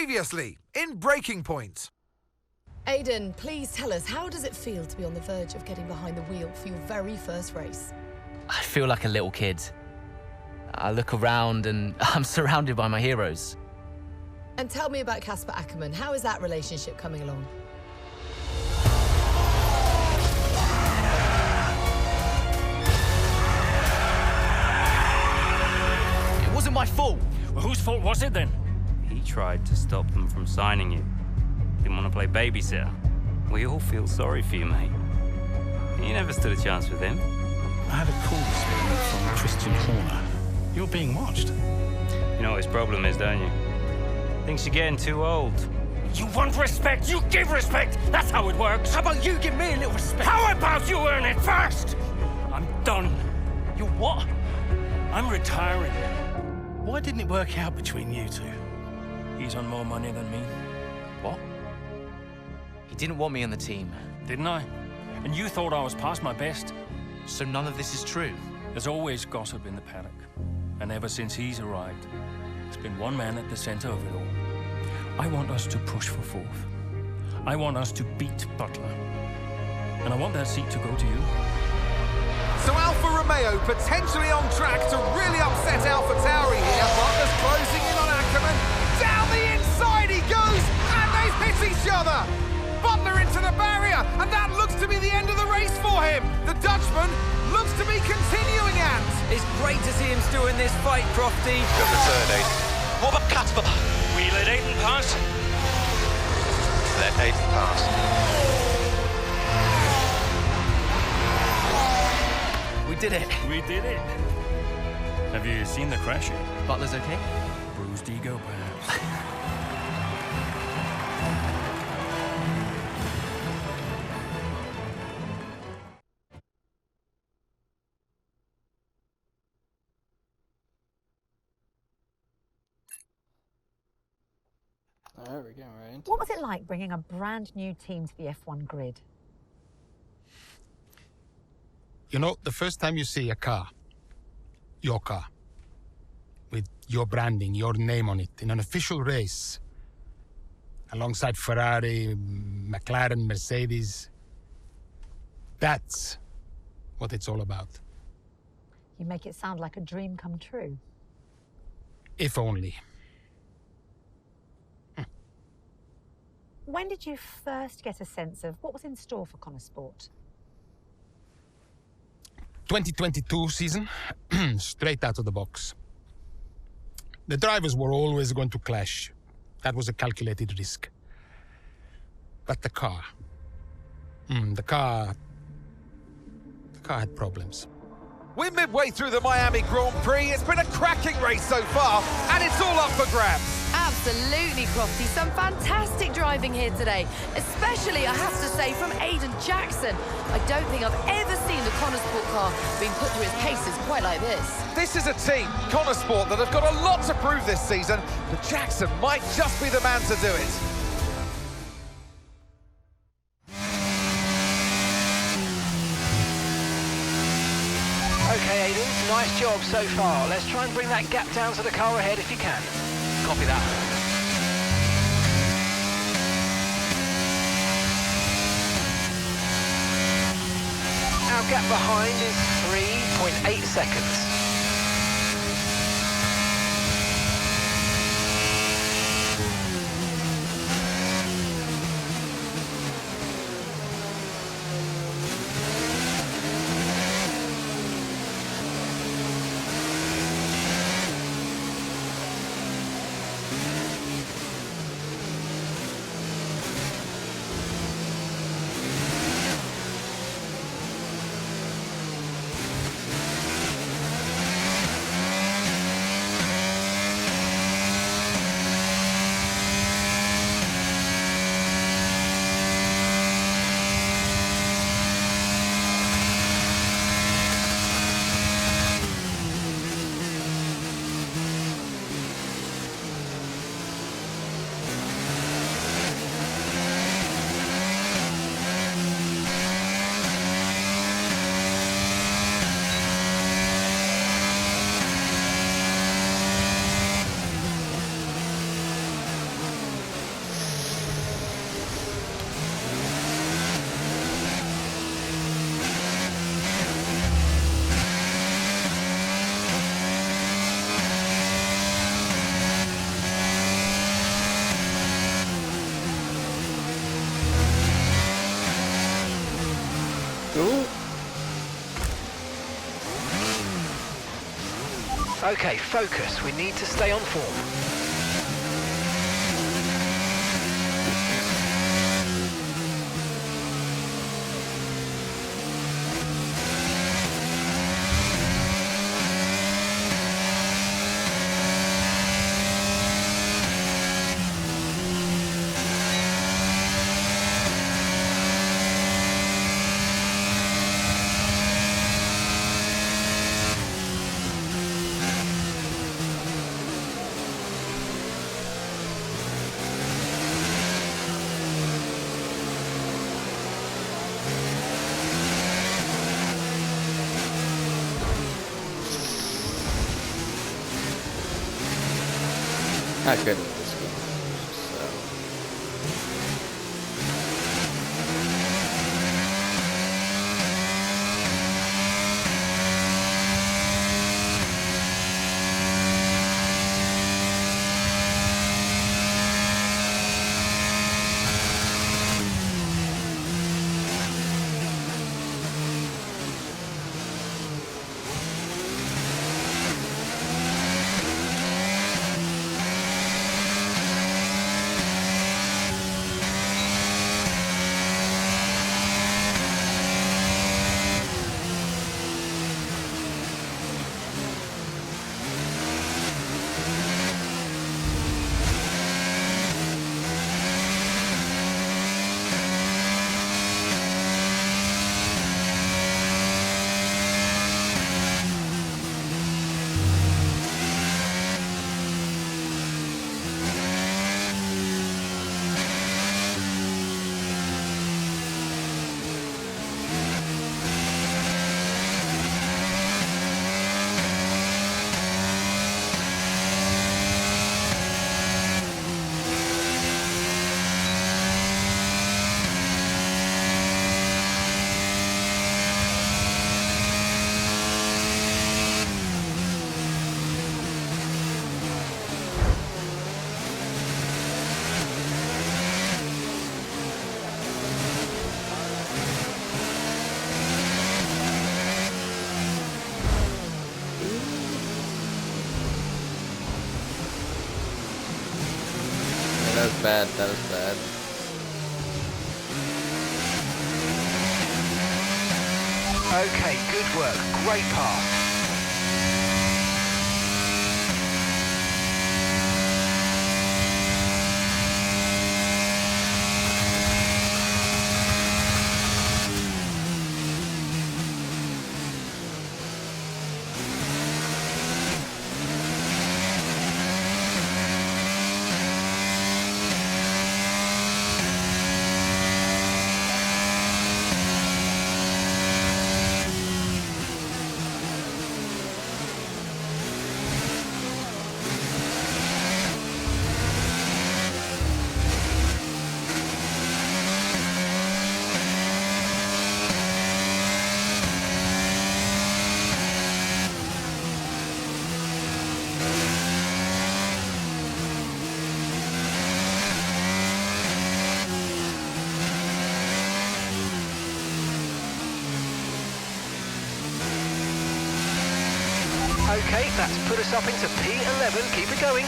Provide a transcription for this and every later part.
Previously, in Breaking Point. Aidan, please tell us, how does it feel to be on the verge of getting behind the wheel for your very first race? I feel like a little kid. I look around and I'm surrounded by my heroes. And tell me about Casper Ackerman. How is that relationship coming along? It wasn't my fault. Well, whose fault was it then? He tried to stop them from signing you. Didn't want to play babysitter. We all feel sorry for you, mate. You never stood a chance with him. I had a call this morning from Christian Horner. You're being watched. You know what his problem is, don't you? Thinks you're getting too old. You want respect, you give respect! That's how it works! How about you give me a little respect? How about you earn it first? I'm done. You what? I'm retiring. Why didn't it work out between you two? He's on more money than me, What? He didn't want me on the team. didn't I? And you thought I was past my best? So none of this is true. There's always gossip in the paddock. And ever since he's arrived, there's been one man at the center of it all. I want us to push for fourth. I want us to beat Butler. And I want that seat to go to you. So Alfa Romeo potentially on track to really upset Alpha Tauri here. Butler's closing in on Ackerman. Down the inside he goes, and they've hit each other. Butler into the barrier, and that looks to be the end of the race for him. The Dutchman looks to be continuing and... It's great to see him still in this fight, Crofty. Good return, Aiden. What about Casper? We let Aiden pass. Let Aiden pass. We did it. We did it. Have you seen the crash yet? Butler's okay? Bruised ego, perhaps. There we go, right. What was it like bringing a brand new team to the F1 grid? You know, the first time you see a car, your car, with your branding, your name on it, in an official race, alongside Ferrari, McLaren, Mercedes, that's what it's all about. You make it sound like a dream come true. If only. When did you first get a sense of what was in store for Connor Sport? 2022 season, straight out of the box. The drivers were always going to clash. That was a calculated risk. But the car had problems. We're midway through the Miami Grand Prix. It's been a cracking race so far, and it's all up for grabs. Absolutely, Crofty. Some fantastic driving here today, especially, I have to say, from Aiden Jackson. I don't think I've ever seen the Connor Sport car being put through its paces quite like this. This is a team, Connor Sport, that have got a lot to prove this season, but Jackson might just be the man to do it. Okay, Aiden, nice job so far. Let's try and bring that gap down to the car ahead if you can. Copy that. Our gap behind is 3.8 seconds. Okay, focus. We need to stay on form. Not good with this game. That was bad. That was bad. Okay, good work. Great pass. Okay, that's put us up into P11. Keep it going.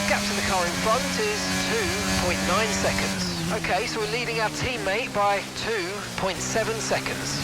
Gap to the car in front is 2.9 seconds. Okay, so we're leading our teammate by 2.7 seconds.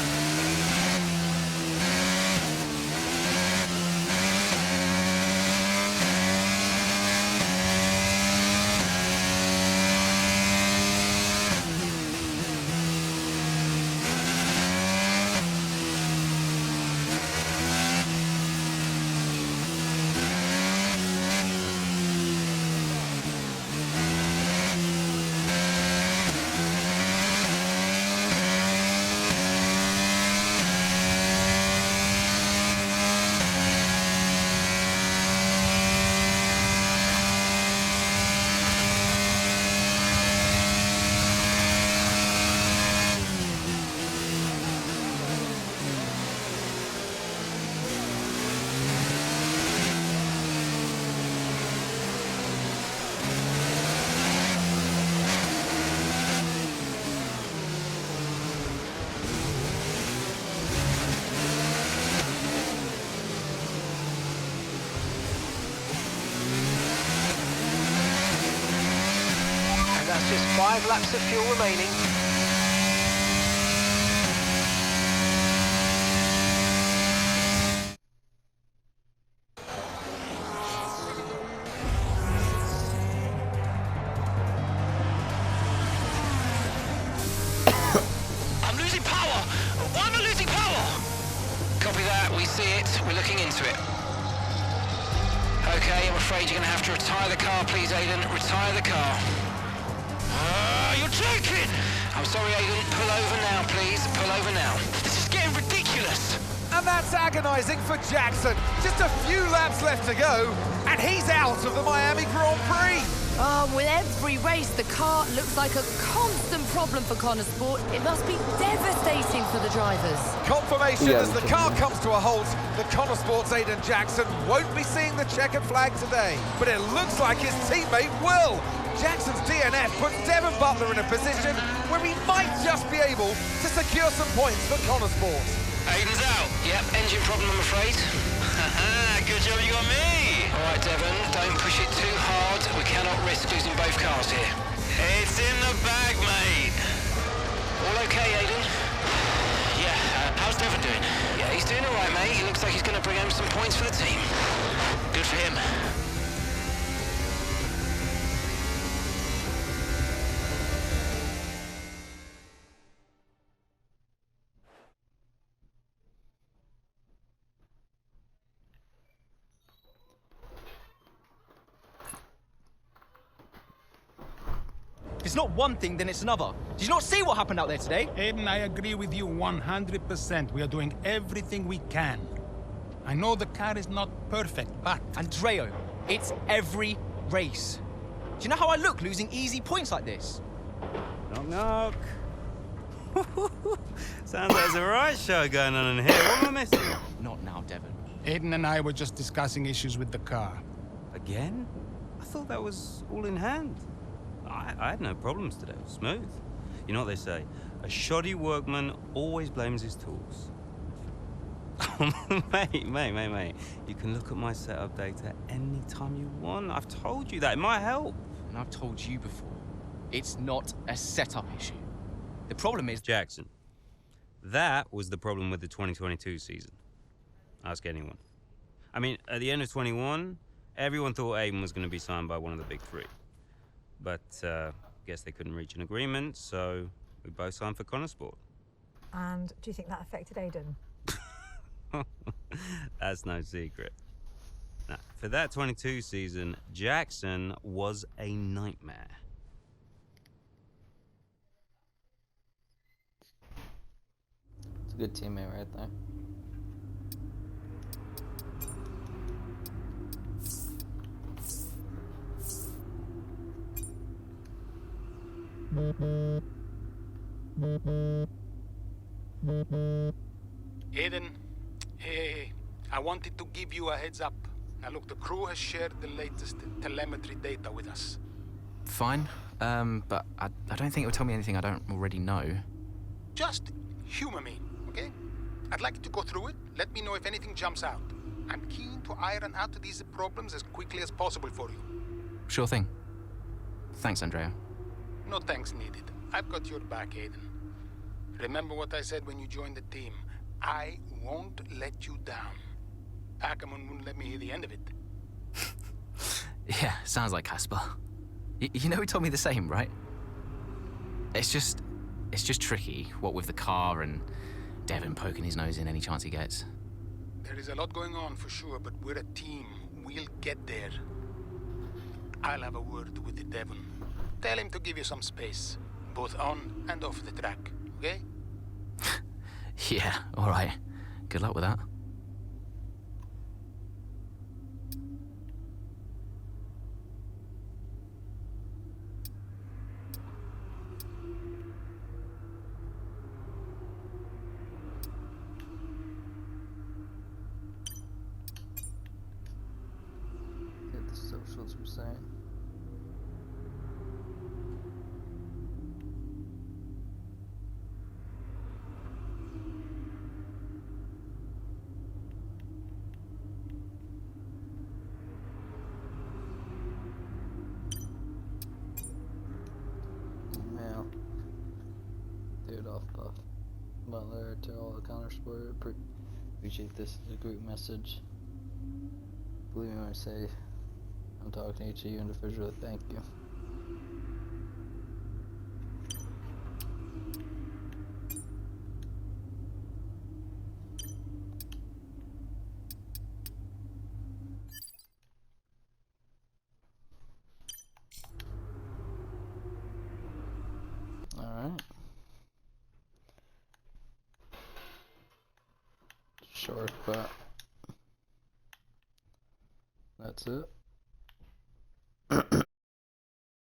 Just 5 laps of fuel remaining. I'm losing power! Why am I losing power? Copy that, we see it, we're looking into it. Okay, I'm afraid you're going to have to retire the car, please, Aiden. Retire the car. You're joking! I'm sorry, Aiden. Pull over now, please. Pull over now. This is getting ridiculous! And that's agonising for Jackson. Just a few laps left to go, and he's out of the Miami Grand Prix. With every race, the car looks like a constant problem for Connor Sport. It must be devastating for the drivers. Confirmation as the car comes to a halt, the Connor Sport's Aiden Jackson won't be seeing the checkered flag today, but it looks like his teammate will. Jackson's DNF puts Devon Butler in a position where he might just be able to secure some points for Connor Sport. Aiden's out. Yep, engine problem, I'm afraid. Good job you got me! All right, Devon, don't push it too hard. We cannot risk losing both cars here. It's in the bag, mate. All okay, Aiden? Yeah, how's Devon doing? Yeah, he's doing all right, mate. He looks like he's going to bring home some points for the team. Good for him. If it's not one thing, then it's another. Did you not see what happened out there today? Aiden, I agree with you 100%. We are doing everything we can. I know the car is not perfect, but... Andreo, it's every race. Do you know how I look losing easy points like this? Knock, knock. Sounds like there's a right show going on in here. What am I missing? Not now, Devon. Aiden and I were just discussing issues with the car. Again? I thought that was all in hand. I had no problems today. Smooth. You know what they say? A shoddy workman always blames his tools. mate. You can look at my setup data anytime you want. I've told you that. It might help. And I've told you before, it's not a setup issue. The problem is... Jackson, that was the problem with the 2022 season. Ask anyone. I mean, at the end of 21, everyone thought Aiden was going to be signed by one of the big three. But, guess they couldn't reach an agreement, so we both signed for Connor Sport. And do you think that affected Aiden? That's no secret. Now, for that 22 season, Jackson was a nightmare. It's a good teammate right there. Aiden, hey, I wanted to give you a heads up. Now look, the crew has shared the latest telemetry data with us. Fine, but I don't think it will tell me anything I don't already know. Just humor me, okay? I'd like you to go through it. Let me know if anything jumps out. I'm keen to iron out these problems as quickly as possible for you. Sure thing. Thanks, Andrea. No thanks needed. I've got your back, Aiden. Remember what I said when you joined the team. I won't let you down. Ackerman wouldn't let me hear the end of it. Yeah, sounds like Casper. You know he told me the same, right? It's just tricky, what with the car and Devin poking his nose in any chance he gets. There is a lot going on for sure, but we're a team. We'll get there. I'll have a word with Devon. Tell him to give you some space, both on and off the track, okay? Yeah, all right. Good luck with that. Get the socials we're saying. Email. Dude off buff. Butler to all the counter sport. Appreciate this as a group message. Believe me when I say I'm talking to each of you individually. Thank you. Alright. Short, but that's it.